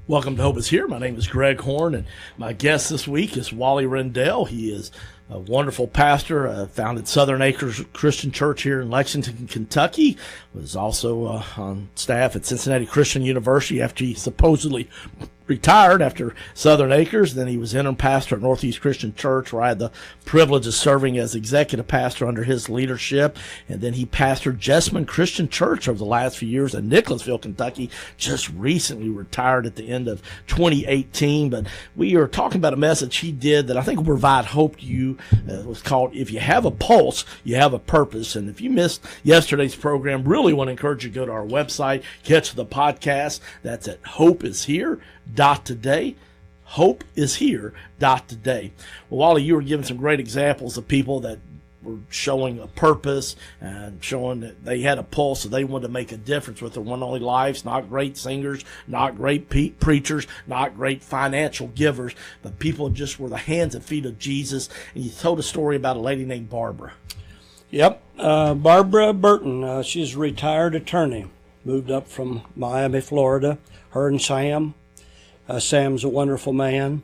Welcome to Hope is Here. My name is Greg Horn, and my guest this week is Wally Rendel. He is a wonderful pastor, founded Southern Acres Christian Church here in Lexington, Kentucky. Was also on staff at Cincinnati Christian University after he supposedly retired after Southern Acres. Then he was interim pastor at Northeast Christian Church, where I had the privilege of serving as executive pastor under his leadership. And then he pastored Jessamine Christian Church over the last few years in Nicholasville, Kentucky. Just recently retired at the end of 2018. But we are talking about a message he did that I think will provide hope to you. It was called, If You Have a Pulse, You Have a Purpose. And if you missed yesterday's program, really want to encourage you to go to our website, catch the podcast. That's at hopeishere.today. Hopeishere.today. Well, Wally, you were giving some great examples of people that were showing a purpose and showing that they had a pulse, so they wanted to make a difference with their one and only lives. Not great singers, not great preachers, not great financial givers, but people just were the hands and feet of Jesus. And you told a story about a lady named Barbara. Yep, Barbara Burton. She's a retired attorney. Moved up from Miami, Florida. Her and Sam. Sam's a wonderful man.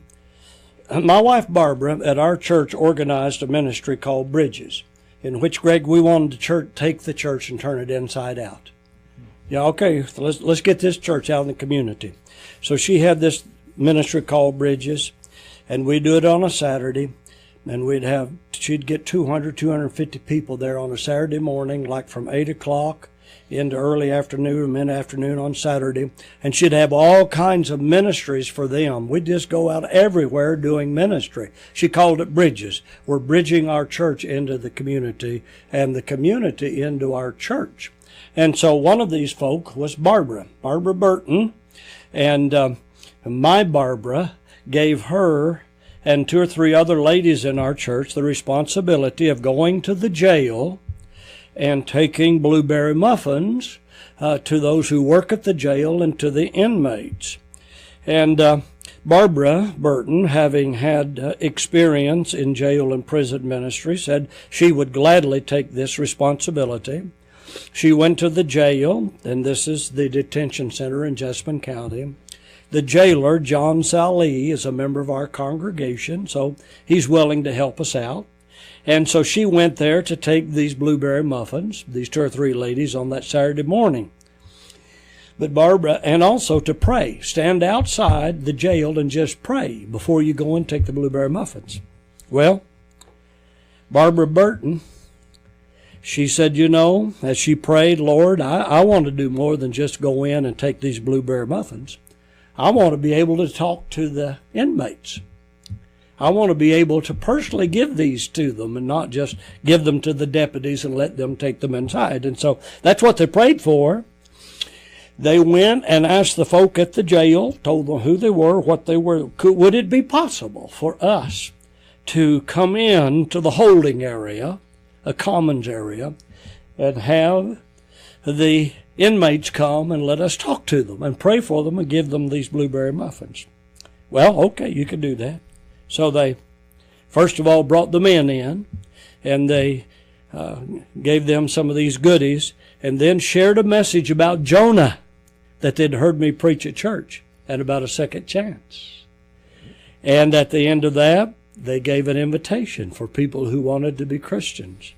My wife Barbara at our church organized a ministry called Bridges, in which, Greg, we wanted to take the church and turn it inside out. Yeah, okay, let's get this church out in the community. So she had this ministry called Bridges, and we'd do it on a Saturday, and she'd get 250 people there on a Saturday morning, like from 8 o'clock into early afternoon or mid-afternoon on Saturday, and she'd have all kinds of ministries for them. We'd just go out everywhere doing ministry. She called it Bridges. We're bridging our church into the community and the community into our church. And so one of these folk was Barbara Burton, and my Barbara gave her and 2 or 3 other ladies in our church the responsibility of going to the jail and taking blueberry muffins to those who work at the jail and to the inmates. And Barbara Burton, having had experience in jail and prison ministry, said she would gladly take this responsibility. She went to the jail, and this is the detention center in Jessamine County. The jailer, John Salee, is a member of our congregation, so he's willing to help us out. And so she went there to take these blueberry muffins, these 2 or 3 ladies, on that Saturday morning. But Barbara, and also to pray, stand outside the jail and just pray before you go and take the blueberry muffins. Well, Barbara Burton, she said, as she prayed, Lord, I want to do more than just go in and take these blueberry muffins. I want to be able to talk to the inmates. I want to be able to personally give these to them and not just give them to the deputies and let them take them inside. And so that's what they prayed for. They went and asked the folk at the jail, told them who they were, what they were. Would it be possible for us to come in to the holding area, a commons area, and have the inmates come and let us talk to them and pray for them and give them these blueberry muffins? Well, okay, you can do that. So they, first of all, brought the men in, and they gave them some of these goodies, and then shared a message about Jonah that they'd heard me preach at church, and about a second chance. And at the end of that, they gave an invitation for people who wanted to be Christians.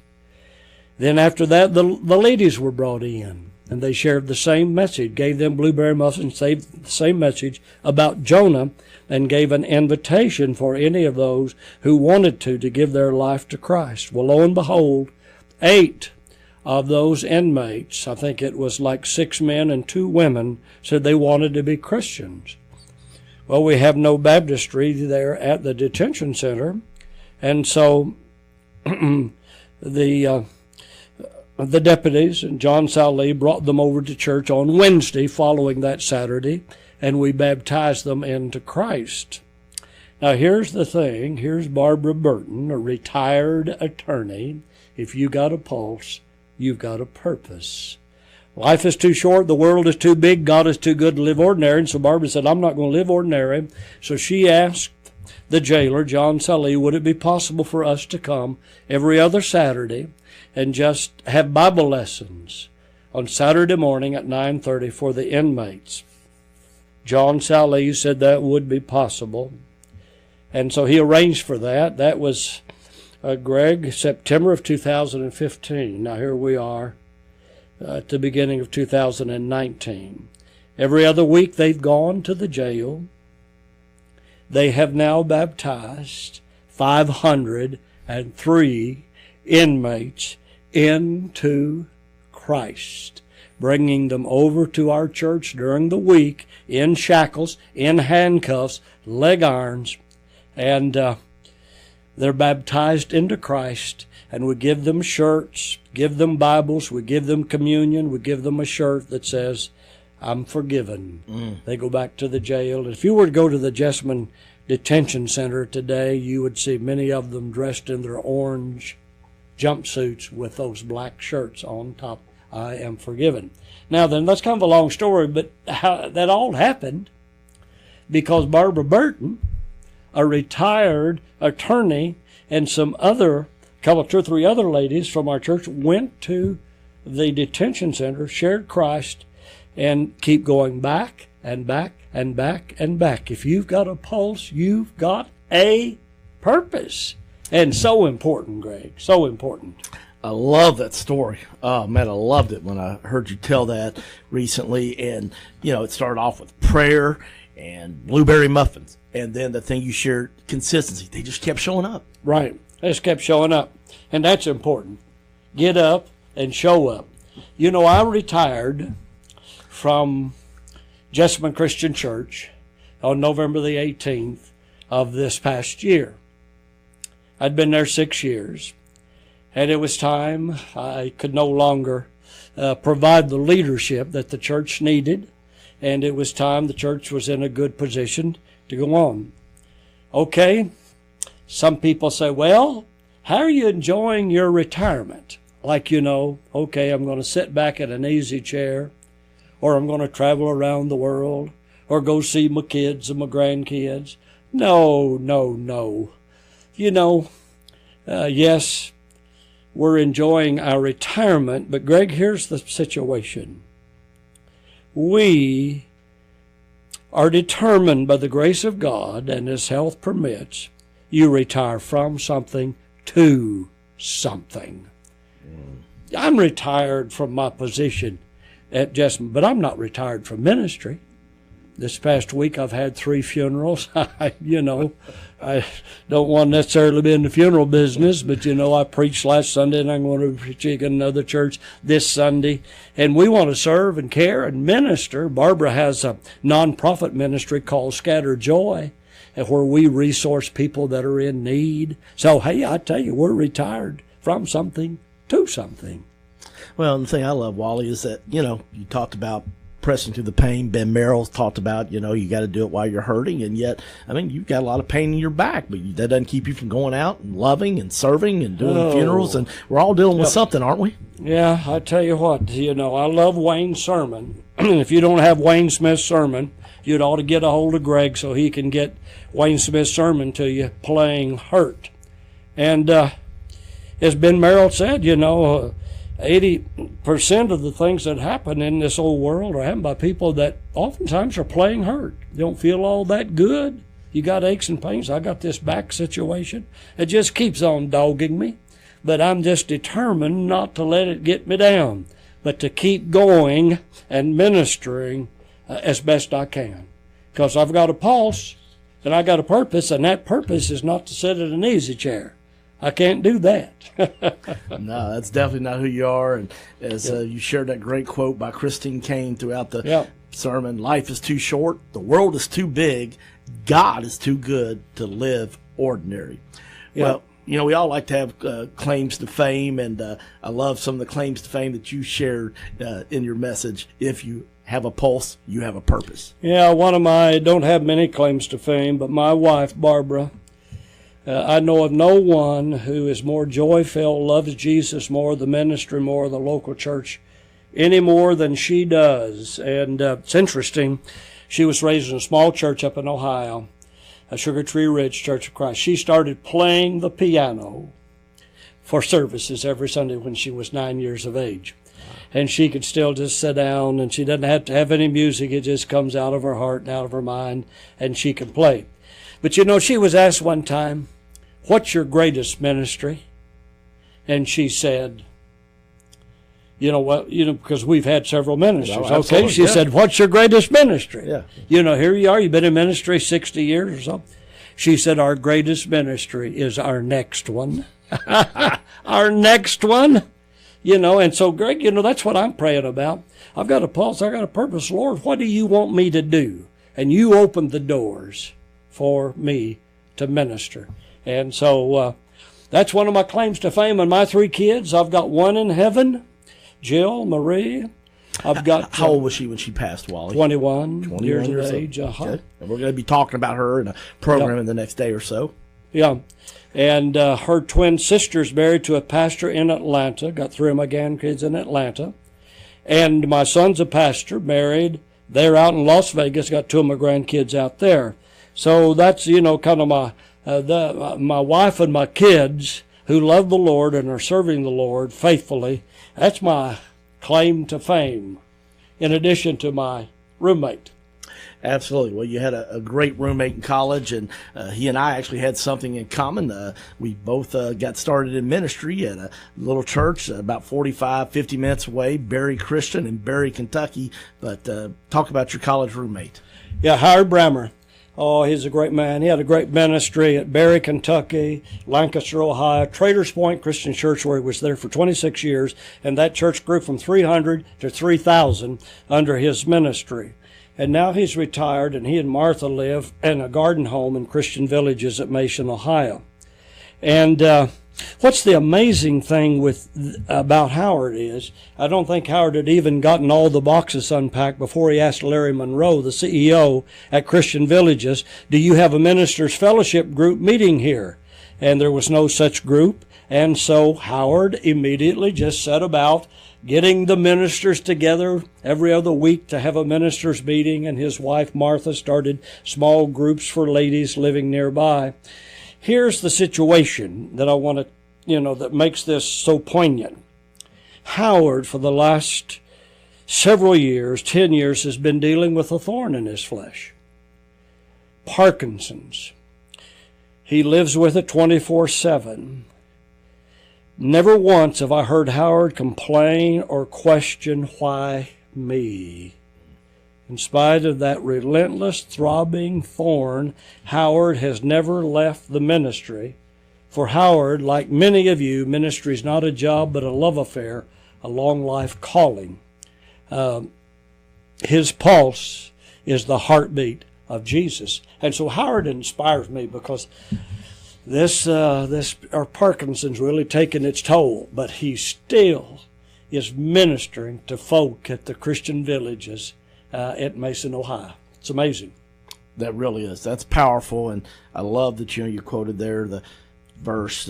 Then after that, the ladies were brought in, and they shared the same message, gave them blueberry muffins, the same message about Jonah, and gave an invitation for any of those who wanted to give their life to Christ. Well, lo and behold, 8 of those inmates, I think it was like 6 men and 2 women, said they wanted to be Christians. Well, we have no baptistry there at the detention center, and so the deputies and John Salee brought them over to church on Wednesday following that Saturday, and we baptized them into Christ. Now, here's the thing. Here's Barbara Burton, a retired attorney. If you got a pulse, you've got a purpose. Life is too short. The world is too big. God is too good to live ordinary. And so Barbara said, I'm not going to live ordinary. So she asked the jailer, John Salee, would it be possible for us to come every other Saturday and just have Bible lessons on Saturday morning at 9:30 for the inmates? John Sallee said that would be possible. And so he arranged for that. That was, Greg, September of 2015. Now here we are at the beginning of 2019. Every other week they've gone to the jail. They have now baptized 503 inmates into Christ, bringing them over to our church during the week in shackles, in handcuffs, leg irons, and they're baptized into Christ, and we give them shirts, give them Bibles, we give them communion, we give them a shirt that says, I'm forgiven. They go back to the jail. If you were to go to the Jessamine Detention Center today, you would see many of them dressed in their orange jumpsuits with those black shirts on top. I am forgiven. Now then, that's kind of a long story, but how that all happened because Barbara Burton, a retired attorney, and some other, two or three other ladies from our church went to the detention center, shared Christ, and keep going back and back and back and back. If you've got a pulse, you've got a purpose. And so important, Greg, so important. I love that story. Oh, man, I loved it when I heard you tell that recently. And, it started off with prayer and blueberry muffins. And then the thing you shared, consistency. They just kept showing up. Right. They just kept showing up. And that's important. Get up and show up. I retired from Jessamine Christian Church on November the 18th of this past year. I'd been there 6 years, and it was time. I could no longer provide the leadership that the church needed, and it was time the church was in a good position to go on. Okay, some people say, well, how are you enjoying your retirement? Like, okay, I'm going to sit back in an easy chair, or I'm going to travel around the world, or go see my kids and my grandkids. No. Yes, we're enjoying our retirement, but Greg, here's the situation. We are determined by the grace of God, and as health permits, you retire from something to something. I'm retired from my position at Jessamine, but I'm not retired from ministry. This past week I've had 3 funerals. I don't want to necessarily be in the funeral business, but I preached last Sunday and I'm going to preach at another church this Sunday. And we want to serve and care and minister. Barbara has a nonprofit ministry called Scatter Joy, where we resource people that are in need. So, hey, I tell you, we're retired from something to something. Well, the thing I love, Wally, is that, you talked about pressing through the pain. Ben Merrill's talked about, you got to do it while you're hurting. And yet, you've got a lot of pain in your back, but that doesn't keep you from going out and loving and serving and doing funerals. And we're all dealing with something, aren't we? Yeah, I tell you what, I love Wayne's sermon. If you don't have Wayne Smith's sermon, you'd ought to get a hold of Greg so he can get Wayne Smith's sermon to you, Playing Hurt. And as Ben Merrill said, 80% of the things that happen in this old world are happened by people that oftentimes are playing hurt. They don't feel all that good. You got aches and pains. I got this back situation. It just keeps on dogging me. But I'm just determined not to let it get me down, but to keep going and ministering as best I can. Because I've got a pulse and I got a purpose, and that purpose is not to sit in an easy chair. I can't do that. No, that's definitely not who you are. And as you shared that great quote by Christine Kane throughout the sermon, life is too short, the world is too big, God is too good to live ordinary. Well, we all like to have claims to fame, and I love some of the claims to fame that you shared in your message. If you have a pulse, you have a purpose. Yeah, I don't have many claims to fame, but my wife, Barbara, I know of no one who is more joy-filled, loves Jesus more, the ministry more, the local church any more than she does. And it's interesting. She was raised in a small church up in Ohio, a Sugar Tree Ridge Church of Christ. She started playing the piano for services every Sunday when she was 9 years of age. And she could still just sit down, and she doesn't have to have any music. It just comes out of her heart and out of her mind, and she can play. But she was asked one time, "What's your greatest ministry?" And she said, because we've had several ministries. Okay, she said, "What's your greatest ministry?" Yeah. Here you are, you've been in ministry 60 years or something. She said, "Our greatest ministry is our next one." Our next one. And so, Greg, that's what I'm praying about. I've got a pulse, I've got a purpose. Lord, what do you want me to do? And you opened the doors for me to minister. And so that's one of my claims to fame. And my 3 kids, I've got one in heaven, Jill, Marie. I've got. How old was she when she passed, Wally? 21 years of age. Okay. And we're going to be talking about her in a program in the next day or so. Yeah. And her twin sister's married to a pastor in Atlanta. Got 3 of my grandkids in Atlanta. And my son's a pastor, married. They're out in Las Vegas. Got 2 of my grandkids out there. So that's, kind of my wife and my kids who love the Lord and are serving the Lord faithfully. That's my claim to fame, in addition to my roommate. Absolutely. Well, you had a great roommate in college, and he and I actually had something in common. We both got started in ministry at a little church about 45, 50 minutes away, Berry Christian in Berry, Kentucky. But talk about your college roommate. Yeah, Howard Brammer. Oh, he's a great man. He had a great ministry at Berry, Kentucky, Lancaster, Ohio, Traders Point Christian Church, where he was there for 26 years, and that church grew from 300 to 3,000 under his ministry. And now he's retired, and he and Martha live in a garden home in Christian Villages at Mason, Ohio. And what's the amazing thing about Howard is, I don't think Howard had even gotten all the boxes unpacked before he asked Larry Monroe, the CEO at Christian Villages, "Do you have a ministers' fellowship group meeting here?" And there was no such group. And so Howard immediately just set about getting the ministers together every other week to have a ministers' meeting, and his wife Martha started small groups for ladies living nearby. Here's the situation that I want to, that makes this so poignant. Howard, for the last several years, 10 years, has been dealing with a thorn in his flesh. Parkinson's. He lives with it 24/7. Never once have I heard Howard complain or question, "Why me?" In spite of that relentless, throbbing thorn, Howard has never left the ministry. For Howard, like many of you, ministry is not a job but a love affair, a long life calling. His pulse is the heartbeat of Jesus. And so Howard inspires me because this Parkinson's really taken its toll, but he still is ministering to folk at the Christian Villages at Mason, Ohio. It's amazing. That really is. That's powerful, and I love that you quoted there the verse,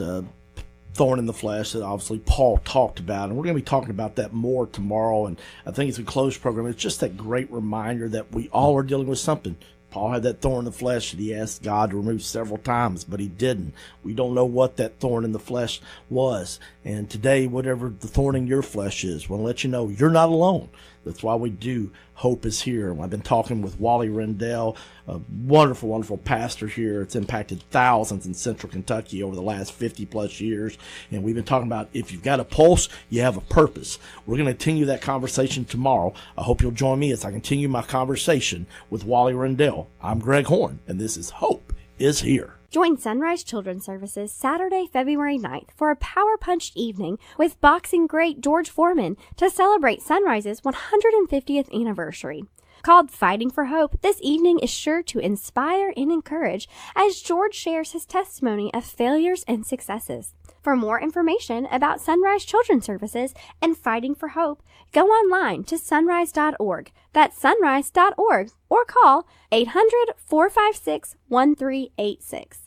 thorn in the flesh, that obviously Paul talked about, and we're going to be talking about that more tomorrow. And I think as we close the program, it's just that great reminder that we all are dealing with something. Paul had that thorn in the flesh that he asked God to remove several times, but he didn't. We don't know what that thorn in the flesh was. And today, whatever the thorn in your flesh is, we'll let you know you're not alone. That's why we do Hope is Here. I've been talking with Wally Rendel, a wonderful, wonderful pastor here. It's impacted thousands in Central Kentucky over the last 50-plus years. And we've been talking about if you've got a pulse, you have a purpose. We're going to continue that conversation tomorrow. I hope you'll join me as I continue my conversation with Wally Rendel. I'm Greg Horn, and this is Hope is Here. Join Sunrise Children's Services Saturday, February 9th for a power-punched evening with boxing great George Foreman to celebrate Sunrise's 150th anniversary. Called Fighting for Hope, this evening is sure to inspire and encourage as George shares his testimony of failures and successes. For more information about Sunrise Children's Services and Fighting for Hope, go online to sunrise.org. That's sunrise.org, or call 800-456-1386.